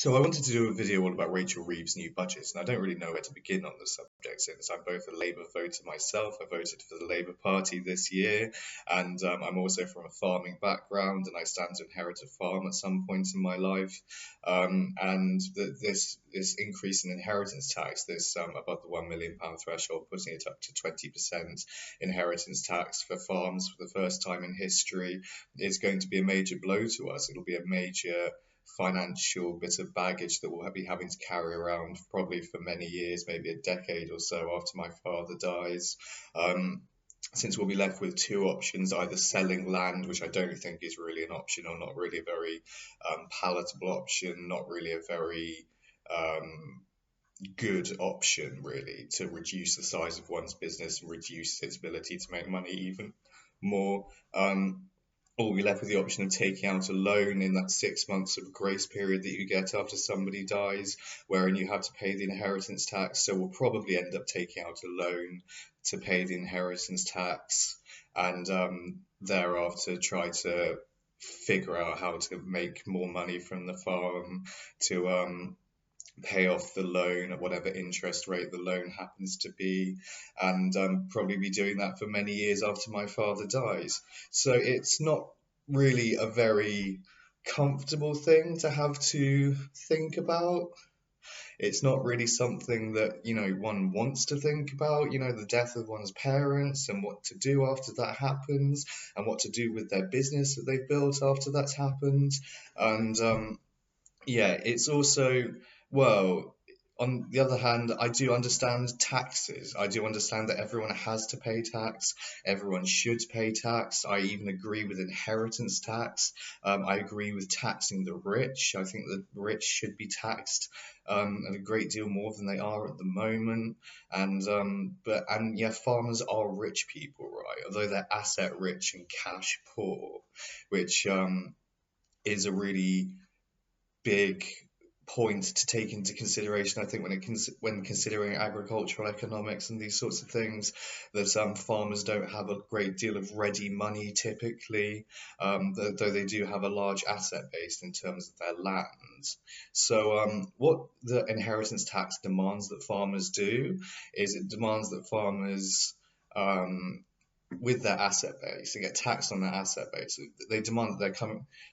So I wanted to do a video all about Rachel Reeves' New Budget, and I don't really know where to begin on the subject since I'm both a Labour voter myself. I voted for the Labour Party this year, and I'm also from a farming background, and I stand to inherit a farm at some point in my life. This increase in inheritance tax, this above the £1 million threshold, putting it up to 20% inheritance tax for farms for the first time in history, is going to be a major blow to us. It'll be a major financial bit of baggage that we'll be having to carry around probably for many years, maybe a decade or so after my father dies. Since we'll be left with two options, either selling land, which I don't think is really an option, or not really a very palatable option, not really a very good option, really, to reduce the size of one's business and reduce its ability to make money even more. Or we'll be left with the option of taking out a loan in that 6 months of grace period that you get after somebody dies, wherein you have to pay the inheritance tax. So we'll probably end up taking out a loan to pay the inheritance tax, and thereafter try to figure out how to make more money from the farm to pay off the loan at whatever interest rate the loan happens to be, and probably be doing that for many years after my father dies. So it's not really a very comfortable thing to have to think about. It's not really something that, one wants to think about, the death of one's parents and what to do after that happens, and what to do with their business that they've built after that's happened. And it's also, well, on the other hand, I do understand taxes. I do understand that everyone has to pay tax. Everyone should pay tax. I even agree with inheritance tax. I agree with taxing the rich. I think that the rich should be taxed a great deal more than they are at the moment. Farmers are rich people, right? Although they're asset rich and cash poor, which is a really big point to take into consideration, I think, when considering agricultural economics and these sorts of things, that farmers don't have a great deal of ready money typically, though they do have a large asset base in terms of their land. So what the inheritance tax demands that farmers do is it demands that farmers with their asset base, they get taxed on their asset base. They demand that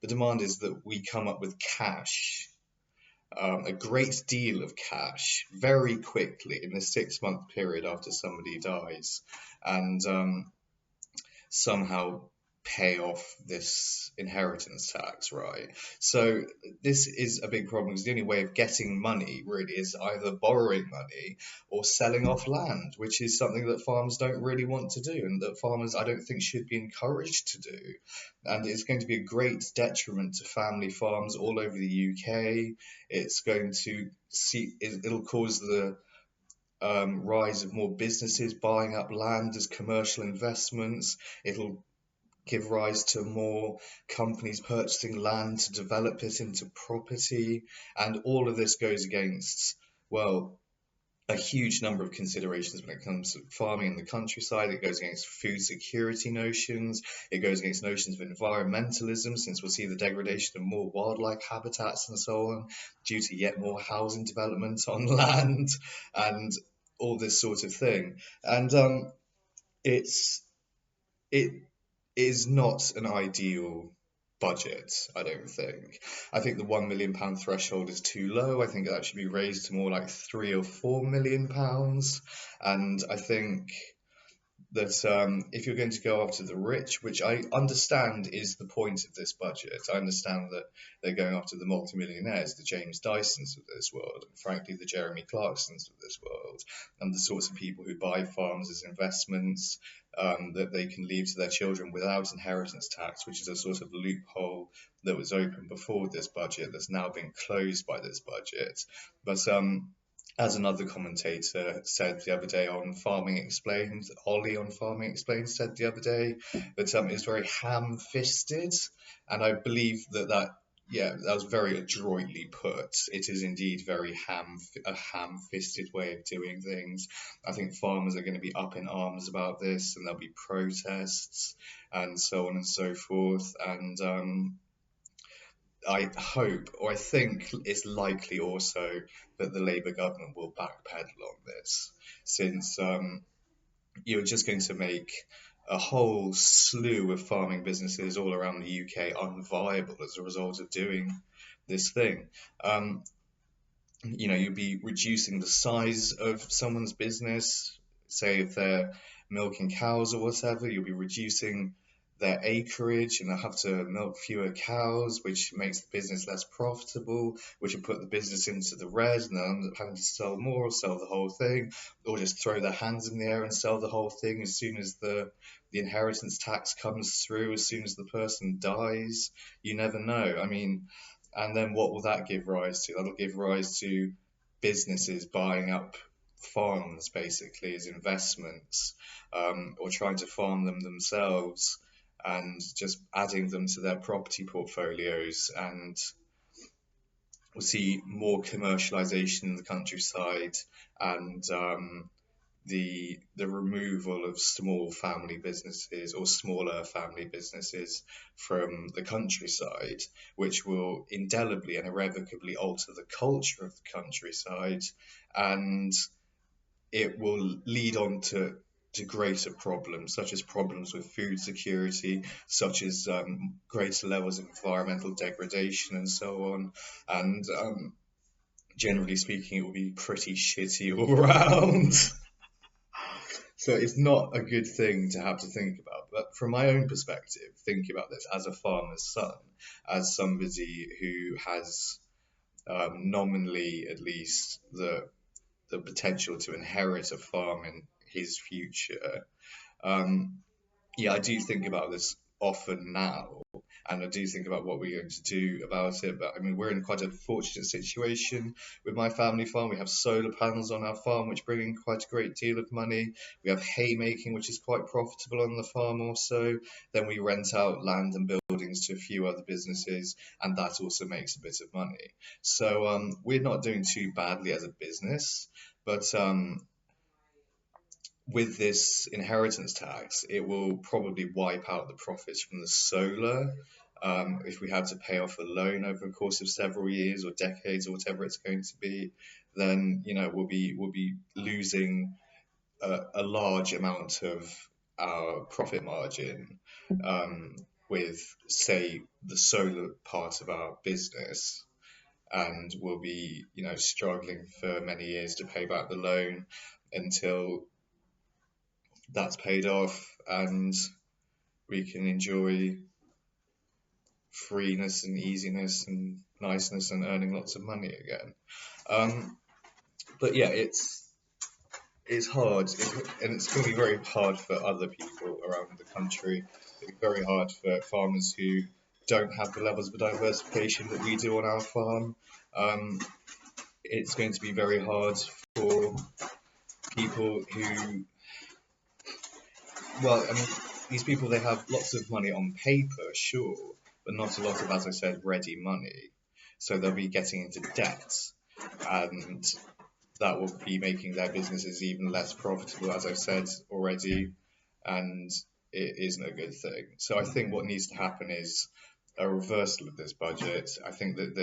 the demand is that we come up with cash, a great deal of cash, very quickly in the 6 month period after somebody dies, and somehow pay off this inheritance tax, right? So this is a big problem, because the only way of getting money really is either borrowing money or selling off land, which is something that farmers don't really want to do, and that farmers, I don't think, should be encouraged to do. And it's going to be a great detriment to family farms all over the UK. It's going to it'll cause the rise of more businesses buying up land as commercial investments. It'll give rise to more companies purchasing land to develop it into property. And all of this goes against, well, a huge number of considerations when it comes to farming in the countryside. It goes against food security notions. It goes against notions of environmentalism, since we'll see the degradation of more wildlife habitats and so on due to yet more housing development on land and all this sort of thing. And it is not an ideal budget, I don't think. I think the £1 million threshold is too low. I think that should be raised to more like £3 or £4 million. And I think that if you're going to go after the rich, which I understand is the point of this budget, I understand that they're going after the multimillionaires, the James Dysons of this world, and frankly the Jeremy Clarksons of this world, and the sorts of people who buy farms as investments that they can leave to their children without inheritance tax, which is a sort of loophole that was open before this budget that's now been closed by this budget. But as another commentator said the other day on Farming Explained, Ollie on Farming Explained said the other day, that it's very ham-fisted, and I believe that was very adroitly put. It is indeed a ham-fisted way of doing things. I think farmers are going to be up in arms about this, and there'll be protests and so on and so forth. And I hope, or I think it's likely also that the Labour government will backpedal on this, since you're just going to make a whole slew of farming businesses all around the UK unviable as a result of doing this thing. Um, you'd be reducing the size of someone's business. Say if they're milking cows or whatever, you'll be reducing their acreage and they'll have to milk fewer cows, which makes the business less profitable, which will put the business into the red and they'll end up having to sell more or sell the whole thing, or just throw their hands in the air and sell the whole thing as soon as the inheritance tax comes through, as soon as the person dies. You never know. I mean, and then what will that give rise to? That'll give rise to businesses buying up farms basically as investments, or trying to farm them themselves and just adding them to their property portfolios. And we'll see more commercialization in the countryside, and the removal of small family businesses or smaller family businesses from the countryside, which will indelibly and irrevocably alter the culture of the countryside, and it will lead on to greater problems, such as problems with food security, such as greater levels of environmental degradation, and so on. And generally speaking, it will be pretty shitty all around. So it's not a good thing to have to think about. But from my own perspective, thinking about this as a farmer's son, as somebody who has nominally at least the potential to inherit a farm in his future, um, yeah, I do think about this often now, and I do think about what we're going to do about it. But I mean, we're in quite a fortunate situation with my family farm. We have solar panels on our farm, which bring in quite a great deal of money. We have haymaking, which is quite profitable on the farm also. Then we rent out land and buildings to a few other businesses, and that also makes a bit of money. So we're not doing too badly as a business, but with this inheritance tax, it will probably wipe out the profits from the solar. If we had to pay off a loan over the course of several years or decades or whatever it's going to be, then we'll be losing a large amount of our profit margin, um, with, say, the solar part of our business, and we'll be struggling for many years to pay back the loan until that's paid off and we can enjoy freeness and easiness and niceness and earning lots of money again. But yeah, it's hard, and it's going to be very hard for other people around the country. It's very hard for farmers who don't have the levels of diversification that we do on our farm. It's going to be very hard for people who, well, I mean, these people, they have lots of money on paper, sure, but not a lot of, as I said, ready money. So they'll be getting into debt, and that will be making their businesses even less profitable, as I've said already, and it isn't a good thing. So I think what needs to happen is a reversal of this budget. I think that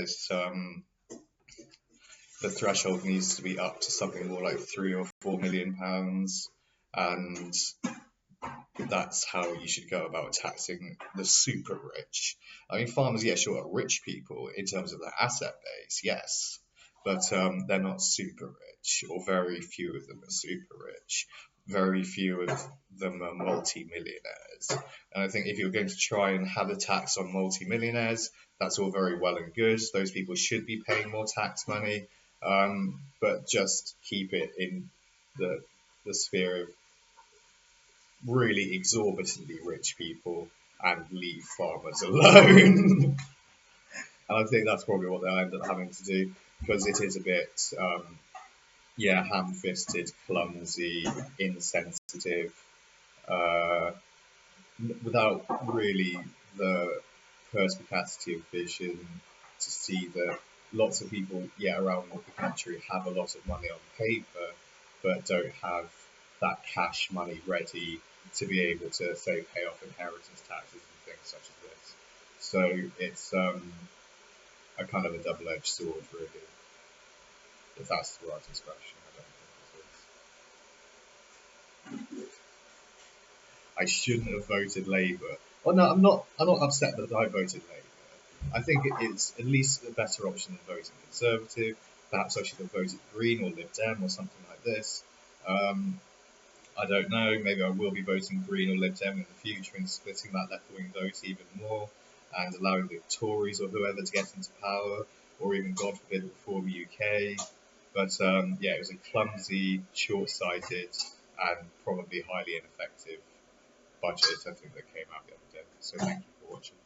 the threshold needs to be up to something more like £3 or £4 million, and that's how you should go about taxing the super rich. I mean, farmers, yeah, sure, are rich people in terms of their asset base, yes, but they're not super rich, or very few of them are super rich. Very few of them are multi-millionaires. And I think if you're going to try and have a tax on multi-millionaires, that's all very well and good. Those people should be paying more tax money, but just keep it in the sphere of really exorbitantly rich people and leave farmers alone. And I think that's probably what they'll end up having to do, because it is a bit, ham-fisted, clumsy, insensitive, uh, without really the perspicacity of vision to see that lots of people, around the country have a lot of money on paper, but don't have that cash money ready to be able to, say, pay off inheritance taxes and things such as this. So a kind of a double-edged sword, really. If that's the right expression, I don't think it is. I shouldn't have voted Labour. Well, no, I'm not. I'm not upset that I voted Labour. I think it's at least a better option than voting Conservative. Perhaps I should have voted Green or Lib Dem or something like this. I don't know. Maybe I will be voting Green or Lib Dem in the future and splitting that left-wing vote even more and allowing the Tories or whoever to get into power, or even, God forbid, reform the UK. But yeah, it was a clumsy, short-sighted, and probably highly ineffective budget, I think, that came out the other day. So thank you for watching.